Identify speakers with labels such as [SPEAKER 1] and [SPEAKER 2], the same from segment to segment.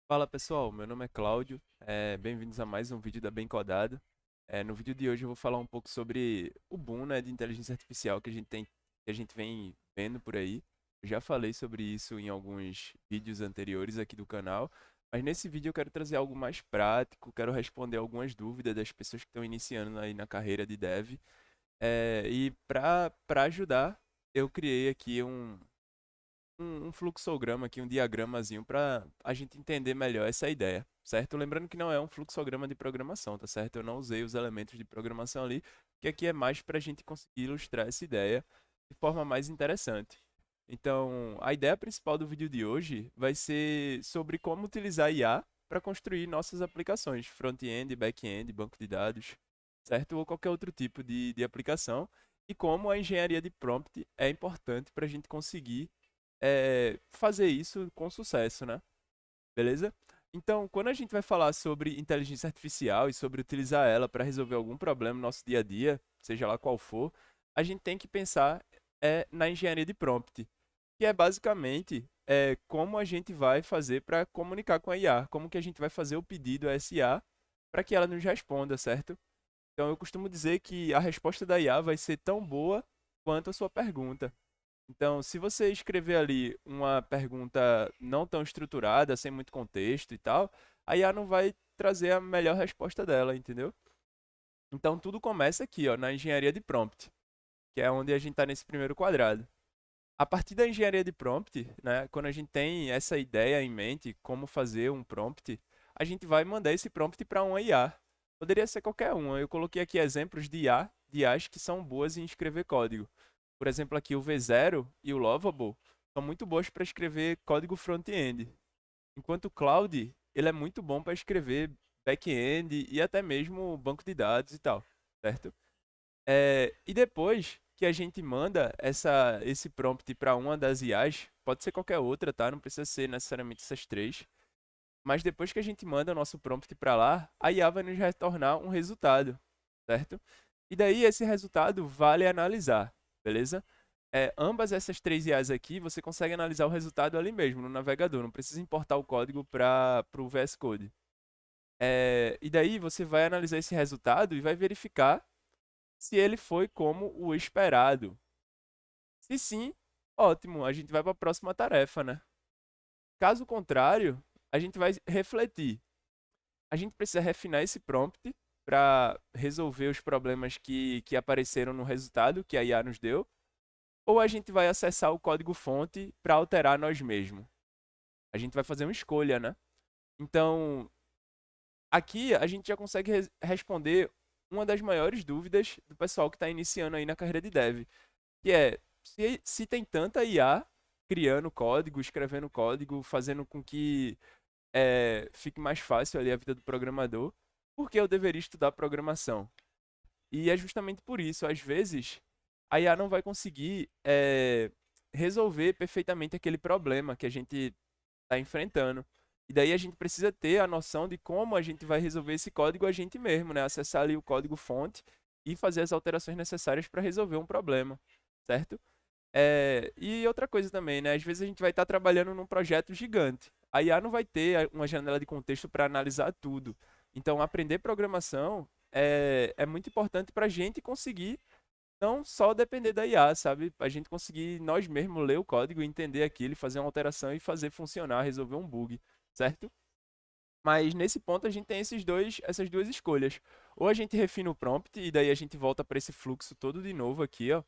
[SPEAKER 1] Fala pessoal, meu nome é Cláudio, bem-vindos a mais um vídeo da Bem Codado. No vídeo de hoje eu vou falar um pouco sobre o boom, né, de inteligência artificial que a gente vem vendo por aí. Eu já falei sobre isso em alguns vídeos anteriores aqui do canal, mas nesse vídeo eu quero trazer algo mais prático, quero responder algumas dúvidas das pessoas que estão iniciando aí na carreira de dev. E para ajudar, eu criei aqui um fluxograma aqui, um diagramazinho para a gente entender melhor essa ideia, certo? Lembrando que não é um fluxograma de programação, tá certo? Eu não usei os elementos de programação ali, que aqui é mais para a gente conseguir ilustrar essa ideia de forma mais interessante. Então, a ideia principal do vídeo de hoje vai ser sobre como utilizar IA para construir nossas aplicações, front-end, back-end, banco de dados, certo? Ou qualquer outro tipo de aplicação, e como a engenharia de prompt é importante para a gente conseguir fazer isso com sucesso, né? Beleza? Então, quando a gente vai falar sobre inteligência artificial e sobre utilizar ela para resolver algum problema no nosso dia a dia, seja lá qual for, a gente tem que pensar na engenharia de prompt, que é basicamente como a gente vai fazer para comunicar com a IA, como que a gente vai fazer o pedido a essa IA para que ela nos responda, certo? Então, eu costumo dizer que a resposta da IA vai ser tão boa quanto a sua pergunta. Então, se você escrever ali uma pergunta não tão estruturada, sem muito contexto e tal, a IA não vai trazer a melhor resposta dela, entendeu? Então, tudo começa aqui, ó, na engenharia de prompt, que é onde a gente está nesse primeiro quadrado. A partir da engenharia de prompt, né, quando a gente tem essa ideia em mente, como fazer um prompt, a gente vai mandar esse prompt para uma IA. Poderia ser qualquer uma. Eu coloquei aqui exemplos de IA, de IAs que são boas em escrever código. Por exemplo, aqui o V0 e o Lovable são muito boas para escrever código front-end. Enquanto o Cloud, ele é muito bom para escrever back-end e até mesmo banco de dados e tal, certo? E depois que a gente manda esse prompt para uma das IAs, pode ser qualquer outra, tá? Não precisa ser necessariamente essas três. Mas depois que a gente manda o nosso prompt para lá, a IA vai nos retornar um resultado, certo? E daí esse resultado vale analisar, beleza? Ambas essas três IAs aqui, você consegue analisar o resultado ali mesmo, no navegador. Não precisa importar o código para o VS Code. E daí você vai analisar esse resultado e vai verificar se ele foi como o esperado. Se sim, ótimo, a gente vai para a próxima tarefa, né? Caso contrário, a gente vai refletir. A gente precisa refinar esse prompt para resolver os problemas que apareceram no resultado que a IA nos deu, ou a gente vai acessar o código-fonte para alterar nós mesmos. A gente vai fazer uma escolha, né? Então, aqui a gente já consegue responder uma das maiores dúvidas do pessoal que está iniciando aí na carreira de dev, que é se tem tanta IA criando código, escrevendo código, fazendo com que fique mais fácil ali a vida do programador, por que eu deveria estudar programação? E é justamente por isso, às vezes, a IA não vai conseguir resolver perfeitamente aquele problema que a gente está enfrentando. E daí a gente precisa ter a noção de como a gente vai resolver esse código a gente mesmo, né? Acessar ali o código fonte e fazer as alterações necessárias para resolver um problema, certo? E outra coisa também, né? Às vezes a gente vai estar trabalhando num projeto gigante. A IA não vai ter uma janela de contexto para analisar tudo. Então, aprender programação é muito importante para a gente conseguir não só depender da IA, sabe? A gente conseguir nós mesmos ler o código, entender aquilo, fazer uma alteração e fazer funcionar, resolver um bug, certo? Mas nesse ponto a gente tem essas duas escolhas. Ou a gente refina o prompt e daí a gente volta para esse fluxo todo de novo aqui, ó,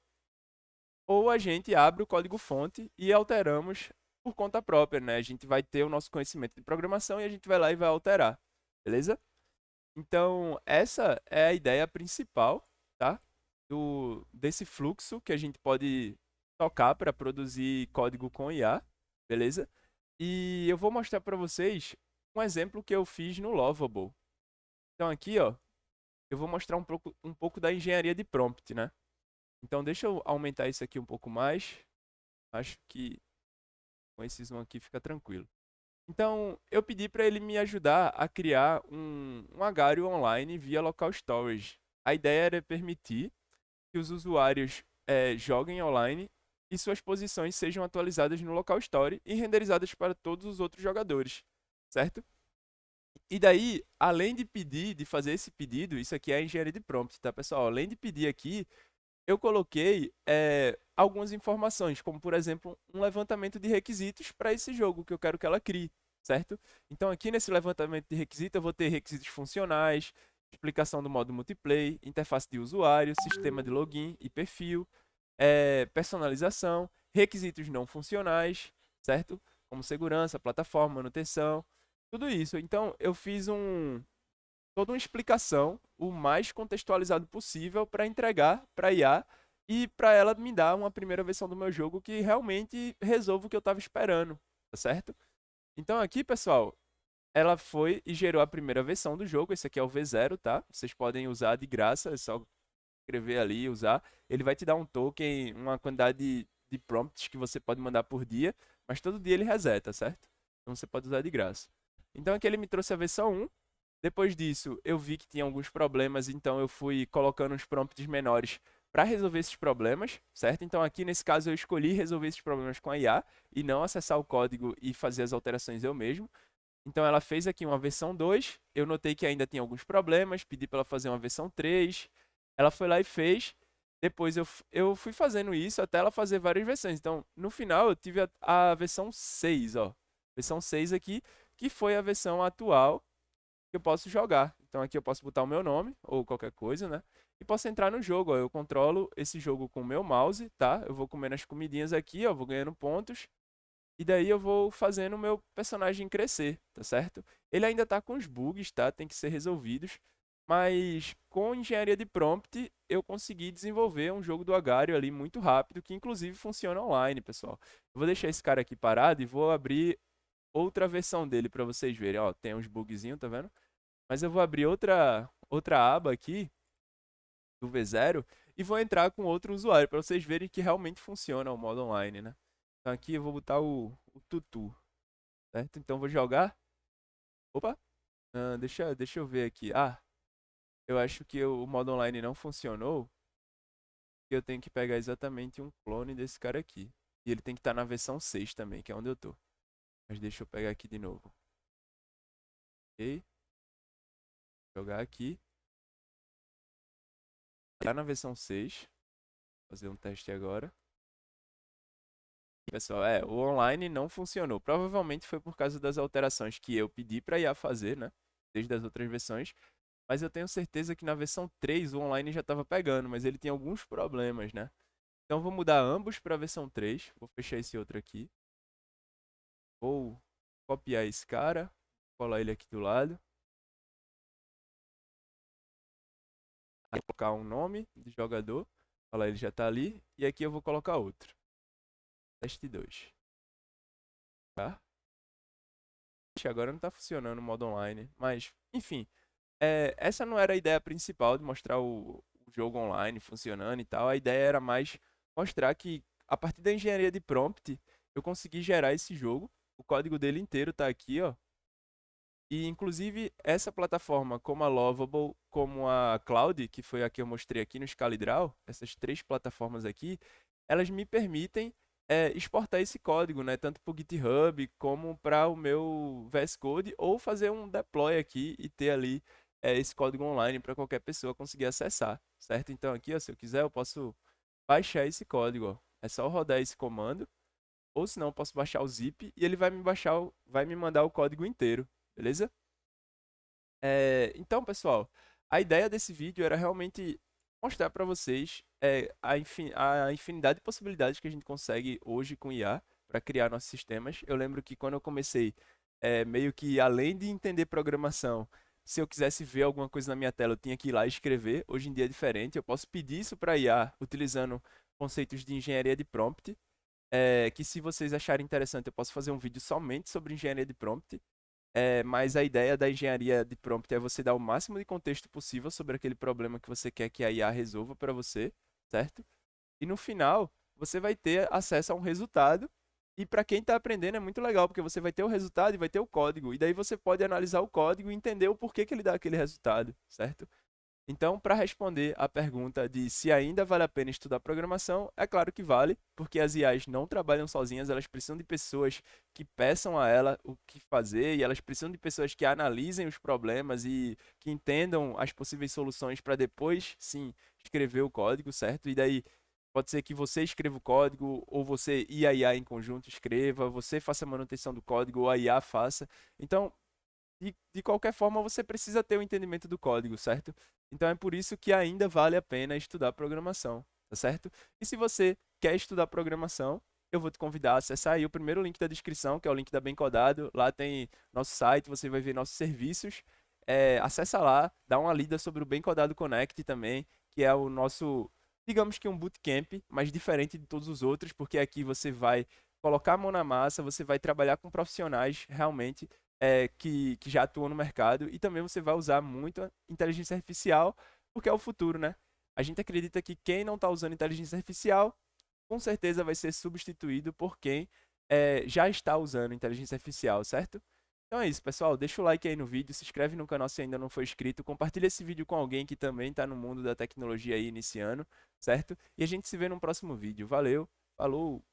[SPEAKER 1] ou a gente abre o código-fonte e alteramos por conta própria, né? A gente vai ter o nosso conhecimento de programação e a gente vai lá e vai alterar, beleza? Então, essa é a ideia principal, tá? Desse fluxo que a gente pode tocar para produzir código com IA, beleza? E eu vou mostrar para vocês um exemplo que eu fiz no Lovable. Então, aqui, ó, eu vou mostrar um pouco da engenharia de prompt, né? Então, deixa eu aumentar isso aqui um pouco mais. Acho que com esse zoom aqui fica tranquilo. Então, eu pedi para ele me ajudar a criar um agário online via local storage. A ideia era permitir que os usuários joguem online e suas posições sejam atualizadas no local store e renderizadas para todos os outros jogadores. certo? E daí, além de pedir, de fazer esse pedido, isso aqui é a engenharia de prompt, tá, pessoal? Além de pedir aqui, eu coloquei algumas informações, como por exemplo, um levantamento de requisitos para esse jogo que eu quero que ela crie, certo? Então aqui nesse levantamento de requisitos eu vou ter requisitos funcionais, explicação do modo multiplayer, interface de usuário, sistema de login e perfil, personalização, requisitos não funcionais, certo? Como segurança, plataforma, manutenção, tudo isso. Então eu fiz toda uma explicação o mais contextualizado possível para entregar para a IA e para ela me dar uma primeira versão do meu jogo que realmente resolva o que eu estava esperando, tá certo? Então aqui, pessoal, ela foi e gerou a primeira versão do jogo. Esse aqui é o V0, tá? Vocês podem usar de graça, é só escrever ali e usar. Ele vai te dar um token, uma quantidade de prompts que você pode mandar por dia, mas todo dia ele reseta, certo? Então você pode usar de graça. Então aqui ele me trouxe a versão 1. Depois disso, eu vi que tinha alguns problemas, então eu fui colocando uns prompts menores para resolver esses problemas, certo? Então aqui nesse caso eu escolhi resolver esses problemas com a IA e não acessar o código e fazer as alterações eu mesmo. Então ela fez aqui uma versão 2, eu notei que ainda tinha alguns problemas, pedi para ela fazer uma versão 3, ela foi lá e fez. Depois eu fui fazendo isso até ela fazer várias versões. Então, no final, eu tive a versão 6, ó. Versão 6 aqui, que foi a versão atual que eu posso jogar. Então aqui eu posso botar o meu nome ou qualquer coisa, né? E posso entrar no jogo, ó. Eu controlo esse jogo com o meu mouse, tá? Eu vou comendo as comidinhas aqui, ó, vou ganhando pontos. E daí eu vou fazendo o meu personagem crescer, tá certo? Ele ainda tá com os bugs, tá? Tem que ser resolvidos. Mas com engenharia de prompt, eu consegui desenvolver um jogo do Agar.io ali muito rápido, que inclusive funciona online, pessoal. Eu vou deixar esse cara aqui parado e vou abrir outra versão dele para vocês verem. Ó, tem uns bugzinhos, tá vendo? Mas eu vou abrir outra aba aqui do V0 e vou entrar com outro usuário para vocês verem que realmente funciona o modo online, né? Então aqui eu vou botar o Tutu, certo? Então eu vou jogar. Opa, deixa eu ver aqui. Ah, eu acho que o modo online não funcionou, que eu tenho que pegar exatamente um clone desse cara aqui. E ele tem que estar na versão 6 também, que é onde eu tô. Mas deixa eu pegar aqui de novo. Ok, jogar aqui. Tá na versão 6. Fazer um teste agora. Pessoal, o online não funcionou. Provavelmente foi por causa das alterações que eu pedi para IA fazer, né? Desde as outras versões. Mas eu tenho certeza que na versão 3 o online já estava pegando, mas ele tem alguns problemas, né? Então vou mudar ambos para a versão 3. Vou fechar esse outro aqui. Vou copiar esse cara, colar ele aqui do lado. Aí colocar um nome de jogador. Olha lá, ele já está ali. E aqui eu vou colocar outro. Teste 2. Tá? Agora não está funcionando o modo online. Mas, enfim. Essa não era a ideia principal de mostrar o jogo online funcionando e tal. A ideia era mais mostrar que, a partir da engenharia de prompt, eu consegui gerar esse jogo. O código dele inteiro está aqui, ó. E, inclusive, essa plataforma, como a Lovable, como a Cloud, que foi a que eu mostrei aqui no ScaleDraw, essas três plataformas aqui, elas me permitem exportar esse código, né? Tanto para o GitHub como para o meu VS Code, ou fazer um deploy aqui e ter ali esse código online para qualquer pessoa conseguir acessar, certo? Então aqui, ó, se eu quiser, eu posso baixar esse código, ó. É só rodar esse comando, ou se não, eu posso baixar o zip e ele vai me baixar, vai me mandar o código inteiro, beleza? Então, pessoal, a ideia desse vídeo era realmente mostrar para vocês a infinidade de possibilidades que a gente consegue hoje com IA para criar nossos sistemas. Eu lembro que quando eu comecei, meio que além de entender programação, se eu quisesse ver alguma coisa na minha tela, eu tinha que ir lá e escrever. Hoje em dia é diferente, eu posso pedir isso para IA utilizando conceitos de engenharia de prompt, que se vocês acharem interessante, eu posso fazer um vídeo somente sobre engenharia de prompt. Mas a ideia da engenharia de prompt é você dar o máximo de contexto possível sobre aquele problema que você quer que a IA resolva para você, certo? E no final, você vai ter acesso a um resultado. E para quem está aprendendo é muito legal, porque você vai ter o resultado e vai ter o código. E daí você pode analisar o código e entender o porquê que ele dá aquele resultado, certo? Então, para responder a pergunta de se ainda vale a pena estudar programação, é claro que vale, porque as IAs não trabalham sozinhas, elas precisam de pessoas que peçam a ela o que fazer e elas precisam de pessoas que analisem os problemas e que entendam as possíveis soluções para depois, sim, escrever o código, certo? E daí pode ser que você escreva o código ou você e a IA em conjunto escreva, você faça a manutenção do código ou a IA faça. Então, de qualquer forma, você precisa ter o entendimento do código, certo? Então é por isso que ainda vale a pena estudar programação, tá certo? E se você quer estudar programação, eu vou te convidar a acessar aí o primeiro link da descrição, que é o link da Bem Codado. Lá tem nosso site, você vai ver nossos serviços. Acessa lá, dá uma lida sobre o Bem Codado Connect também, que é o nosso, digamos que um bootcamp, mas diferente de todos os outros, porque aqui você vai colocar a mão na massa, você vai trabalhar com profissionais realmente que já atuam no mercado e também você vai usar muito a inteligência artificial, porque é o futuro, né? A gente acredita que quem não está usando inteligência artificial, com certeza vai ser substituído por quem já está usando inteligência artificial, certo? Então é isso, pessoal. Deixa o like aí no vídeo, se inscreve no canal se ainda não for inscrito, compartilha esse vídeo com alguém que também está no mundo da tecnologia aí iniciando, certo? E a gente se vê no próximo vídeo. Valeu, falou!